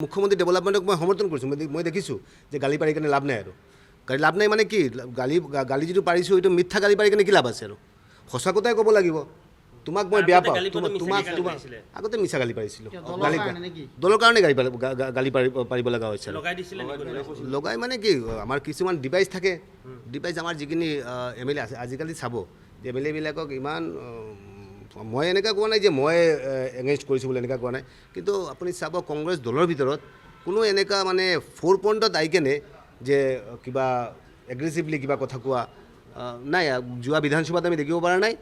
মুখ্যমন্ত্ৰী ডেভেলপমেণ্টক মই সমৰ্থন কৰিছোঁ। মই দেখিছোঁ যে গালি পাৰি কেনে লাভ নাই আৰু গালি লাভ নাই মানে কি গালি যিটো পাৰিছোঁ এইটো মিথ্যা গালি পাৰি কেনে কি লাভ আছে আৰু সঁচা কথাই ক'ব লাগিব। তোমাক মই বেয়া পাওঁ, তোমাক আগতে মিছা গালি পাৰিছিলোঁ, দলৰ কাৰণে গালি পাৰিব লগা হৈছে। লগাই মানে কি আমাৰ কিছুমান ডিভাইচ থাকে, ডিভাইচ আমাৰ যিখিনি MLA আছে আজিকালি চাব যে MLA বিলাকক ইমান মই এনেকুৱা কোৱা নাই যে মই এগেইনষ্ট কৰিছোঁ বুলি এনেকুৱা কোৱা নাই, কিন্তু আপুনি চাব কংগ্ৰেছ দলৰ ভিতৰত কোনো এনেকুৱা মানে 4 পইণ্টত আহি কেনে যে কিবা এগ্ৰেছিভলি কিবা কথা কোৱা নাই। যোৱা বিধানসভাত আমি দেখিব পৰা নাই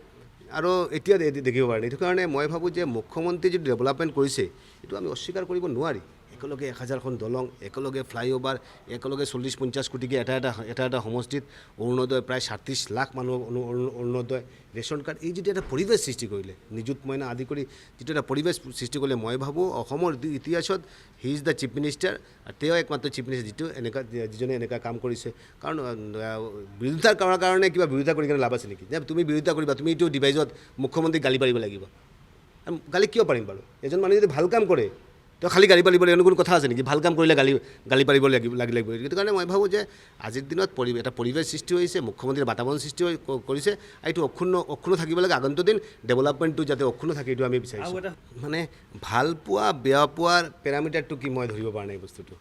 আৰু এতিয়া দেখিব পৰা নাই। এইটো কাৰণে মই ভাবোঁ যে মুখ্যমন্ত্ৰী যিটো ডেভেলপমেণ্ট কৰিছে এইটো আমি অস্বীকাৰ কৰিব নোৱাৰি। একেলগে 1000খন দলং, একেলগে ফ্লাইঅভাৰ, একেলগে 40-50 কোটিকে এটা সমষ্টিত অৰুণোদয় প্ৰায় 37 লাখ মানুহ অৰুণোদয়, ৰেচন কাৰ্ড, এই যিটো এটা পৰিৱেশ সৃষ্টি কৰিলে, নিযুত মইনা আদি কৰি যিটো এটা পৰিৱেশ সৃষ্টি কৰিলে, মই ভাবোঁ অসমৰ ইতিহাসত he is the chief minister. তেওঁ একমাত্ৰ চিফ মিনিষ্টাৰ যিজনে এনেকুৱা কাম কৰিছে। কাৰণ বিৰোধিতা কৰাৰ কাৰণে কিবা বিৰোধিতা কৰি কিনে লাভ আছে নেকি? যে তুমি বিৰোধিতা কৰিবা, তুমি এইটো ডিভাইজত মুখ্যমন্ত্ৰীক গালি পাৰিব লাগিব। গালি কিয় পাৰিম বাৰু? এজন মানুহে যদি ভাল কাম কৰে তো খালি গালি পাৰিব লাগিব, কোনো কথা আছে নেকি? ভাল কাম কৰিলে গালি পাৰিব লাগিব। সেইটো কাৰণে মই ভাবোঁ যে আজিৰ দিনত এটা পৰিৱেশ সৃষ্টি হৈছে, মুখ্যমন্ত্ৰীৰ বাতাবৰণ সৃষ্টি কৰিছে। এইটো অক্ষুণ্ণ থাকিব লাগে। আগন্তুক দিন ডেভেলপমেণ্টটো যাতে অক্ষুণ্ণ থাকে এইটো আমি বিচাৰিছোঁ। মানে ভাল পোৱা বেয়া পোৱাৰ পেৰামিটাৰটো কি মই ধৰিব পৰা নাই বস্তুটো।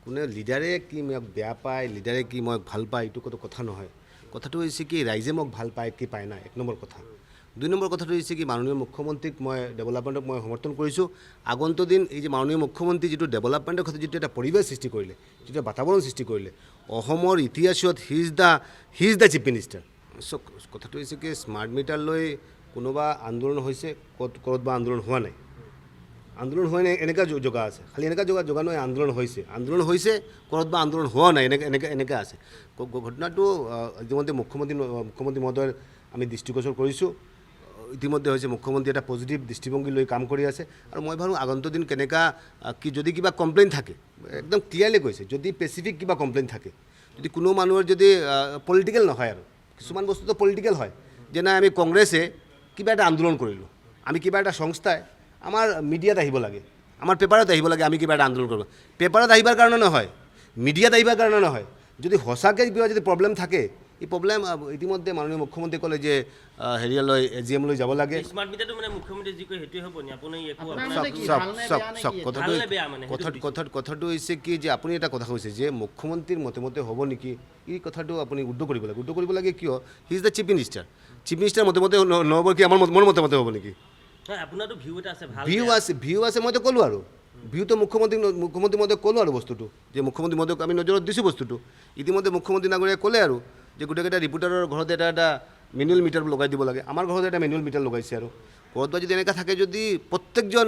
কোনে লিডাৰে কি মোক বেয়া পায়, লিডাৰে কি মই ভাল পায়, এইটো কোনো কথা নহয়। কথাটো হৈছে কি ৰাইজে মোক ভাল পায় কি পায় না, 1 নম্বৰ কথা। 2 নম্বৰ কথাটো হৈছে কি মাননীয় মুখ্যমন্ত্ৰীক মই ডেভেলপমেণ্টক মই সমৰ্থন কৰিছোঁ। আগন্তুক দিন এই যে মাননীয় মুখ্যমন্ত্ৰী যিটো ডেভেলপমেণ্টৰ ক্ষেত্ৰত যিটো এটা পৰিৱেশ সৃষ্টি কৰিলে, যিটো বাতাবৰণ সৃষ্টি কৰিলে, অসমৰ ইতিহাসত he is the chief minister. কথাটো হৈছে কি স্মাৰ্ট মিটাৰ লৈ কোনোবা আন্দোলন হৈছে, ক'ত বা আন্দোলন হোৱা নাই। আন্দোলন হোৱা নাই এনেকুৱা জগা আছে, খালি এনেকুৱা জগা নহয় আন্দোলন হৈছে, ক'ত বা আন্দোলন হোৱা নাই এনেকুৱা আছে। ঘটনাটো ইতিমধ্যে মুখ্যমন্ত্ৰী মহোদয়ৰ আমি দৃষ্টিগোচৰ কৰিছোঁ। ইতিমধ্যে হৈছে মুখ্যমন্ত্ৰী এটা পজিটিভ দৃষ্টিভংগী লৈ কাম কৰি আছে। আৰু মই ভাবোঁ আগন্তুক দিন কেনেকুৱা কি যদি কিবা কমপ্লেইন থাকে, একদম ক্লিয়াৰলি কৈছে, যদি স্পেচিফিক কিবা কমপ্লেইন থাকে, যদি কোনো মানুহৰ যদি পলিটিকেল নহয় আৰু কিছুমান বস্তুটো পলিটিকেল হয়, যে নাই আমি কংগ্ৰেছে কিবা এটা আন্দোলন কৰিলোঁ, আমি কিবা এটা সংস্থাই আমাৰ মিডিয়াত আহিব লাগে, আমাৰ পেপাৰত আহিব লাগে, আমি কিবা এটা আন্দোলন কৰিব। পেপাৰত আহিবৰ কাৰণে নহয়, মিডিয়াত আহিবৰ কাৰণে নহয়। যদি সঁচাকৈ কিবা যদি প্ৰব্লেম থাকে, এই প্ৰব্লেম ইতিমধ্যে মাননীয় মুখ্যমন্ত্ৰী ক'লে যে হেৰিয়ালৈ AGM লৈ যাব লাগে। কথাটো হৈছে কি যে আপুনি এটা কথা কৈছে যে মুখ্যমন্ত্ৰীৰ মতে হ'ব নেকি, এই কথাটো আপুনি উদ্ধ কৰিব লাগে। কিয়? He is the chief minister. Chief minister মতে নহ'ব কি আমাৰ মতে হ'ব নেকি? ভিউ আছে মইতো ক'লোঁ আৰু ভিউটো মুখ্যমন্ত্ৰী মহোদয়ক ক'লোঁ আৰু বস্তুটো যে মুখ্যমন্ত্ৰী মহোদয়ক আমি নজৰত দিছোঁ বস্তুটো। ইতিমধ্যে মুখ্যমন্ত্ৰী ডাঙৰীয়াই ক'লে আৰু যে গোটেইকেইটা ৰিপৰ্টাৰৰ ঘৰত এটা মেনুৱেল মিটাৰ লগাই দিব লাগে। আমাৰ ঘৰত এটা মেনুৱেল মিটাৰ লগাইছে আৰু ক'ৰবাত যদি এনেকুৱা থাকে যদি প্ৰত্যেকজন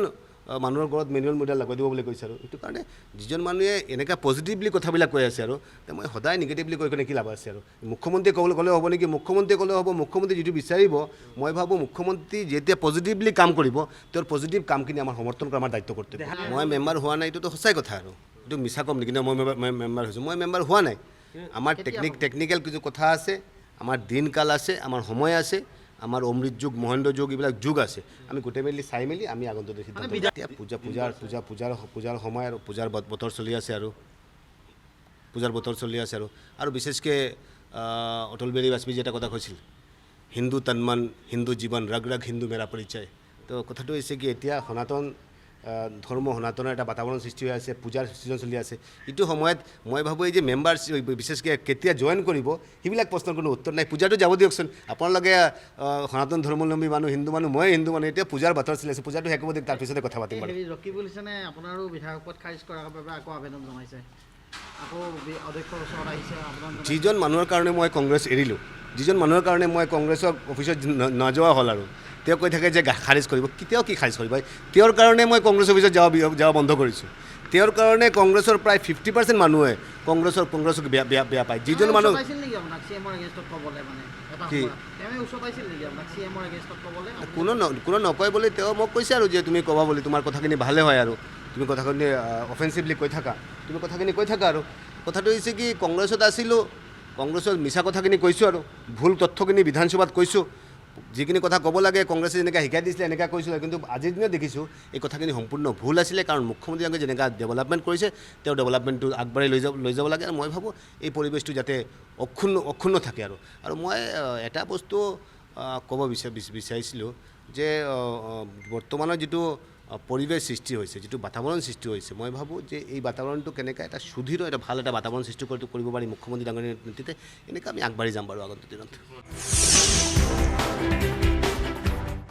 মানুহৰ ঘৰত মেনুৱেল মিটাৰ লগাই দিব বুলি কৈছে। আৰু সেইটো কাৰণে যিজন মানুহে এনেকুৱা পজিটিভলি কথাবিলাক কৈ আছে আৰু মই সদায় নিগেটিভলি কৈ কিনে কি লাভ আছে আৰু মুখ্যমন্ত্ৰীয়ে ক'লে হ'ব নেকি? মুখ্যমন্ত্ৰীয়ে ক'লে হ'ব। মুখ্যমন্ত্ৰী যিটো বিচাৰিব, মই ভাবোঁ মুখ্যমন্ত্ৰী যেতিয়া পজিটিভলি কাম কৰিব, তেওঁৰ পজিটিভ কামখিনি আমাৰ সমৰ্থন কৰা আমাৰ দায়িত্ব কৰ্তব্য। মই মেম্বাৰ হোৱা নাই এইটোতো সঁচাই কথা আৰু এইটো মিছা ক'ম নেকি? মই মেম্বাৰ হৈছোঁ, মই মেম্বাৰ হোৱা নাই। আমাৰ টেকনিকেল কিছু কথা আছে, আমাৰ দিনকাল আছে, আমাৰ সময় আছে, আমাৰ অমৃত যুগ, মহেন্দ্ৰ যুগ, এইবিলাক যুগ আছে। আমি গোটেই চাই মেলি আমি আগন্তুক সিদ্ধান্ত এতিয়া পূজাৰ সময় আৰু পূজাৰ বতৰ চলি আছে আৰু বিশেষকৈ অটল বিহাৰী বাজপেয়ীয়ে এটা কথা কৈছিল, হিন্দু তন মন, হিন্দু জীৱন, ৰগ ৰগ হিন্দু মেৰা পৰিচয়। তো কথাটো হৈছে কি এতিয়া সনাতন ধৰ্ম, সনাতনৰ এটা বাতাবৰণ সৃষ্টি হৈ আছে, পূজাৰ ছিজন চলি আছে। এইটো সময়ত মই ভাবোঁ এই যে মেম্বাৰ বিশেষকৈ কেতিয়া জইন কৰিব সেইবিলাক প্ৰশ্নৰ কোনো উত্তৰ নাই। পূজাটো যাব দিয়কচোন, আপোনালোকে সনাতন ধৰ্মাৱলম্বী মানুহ, হিন্দু মানুহ, মই হিন্দু মানুহ, এতিয়া পূজাৰ বতৰ চলি আছে, পূজাটো শেষ হ'ব দিয়ক, তাৰপিছতে কথা পাতিম। ৰকিবুল হাছানে আপোনাৰো বিধায়ক পদ খাৰিজ কৰাৰ বাবে আকৌ আবেদন জনাইছে, আকৌ অধ্যক্ষৰ ওচৰত আহিছে। যিজন মানুহৰ কাৰণে মই কংগ্ৰেছ এৰিলোঁ, যিজন মানুহৰ কাৰণে মই কংগ্ৰেছৰ অফিচত নোযোৱা হ'ল আৰু তেওঁ কৈ থাকে যে খাৰিজ কৰিব, কেতিয়াও কি খাৰিজ কৰিব? তেওঁৰ কাৰণে মই কংগ্ৰেছ অফিচত যাব বন্ধ কৰিছোঁ। তেওঁৰ কাৰণে কংগ্ৰেছৰ প্ৰায় 50% মানুহে কংগ্ৰেছক বেয়া পায়। যিজন মানুহ কি কোনো নকয় বুলি তেওঁ মোক কৈছে আৰু যে তুমি ক'বা বুলি, তোমাৰ কথাখিনি ভালে হয় আৰু তুমি কথাখিনি অফেন্সিভলি কৈ থাকা, তুমি কথাখিনি কৈ থাকা। আৰু কথাটো হৈছে কি কংগ্ৰেছত আছিলোঁ, কংগ্ৰেছত মিছা কথাখিনি কৈছোঁ আৰু ভুল তথ্যখিনি বিধানসভাত কৈছোঁ, যিখিনি কথা ক'ব লাগে কংগ্ৰেছে যেনেকৈ শিকাই দিছিলে এনেকৈ কৈছিলে, কিন্তু আজিৰ দিনত দেখিছোঁ এই কথাখিনি সম্পূৰ্ণ ভুল আছিলে। কাৰণ মুখ্যমন্ত্ৰী ডাঙৰীয়াই যেনেকৈ ডেভেলপমেণ্ট কৰিছে তেওঁ ডেভেলপমেণ্টটো আগবাঢ়ি লৈ যাব লাগে। আৰু মই ভাবোঁ এই পৰিৱেশটো যাতে অক্ষুণ্ণ থাকে। আৰু মই এটা বস্তু ক'ব বিচাৰিছিলোঁ যে বৰ্তমানৰ যিটো পৰিৱেশ সৃষ্টি হৈছে, যিটো বাতাবৰণ সৃষ্টি হৈছে, মই ভাবোঁ যে এই বাতাবৰণটো কেনেকৈ এটা সুদৃঢ় ভাল এটা বাতাবৰণ সৃষ্টি কৰিব পাৰি মুখ্যমন্ত্ৰী ডাঙৰীয়াৰ নেতৃত্বতে, এনেকৈ আমি আগবাঢ়ি যাম বাৰু আগন্তুক দিনত।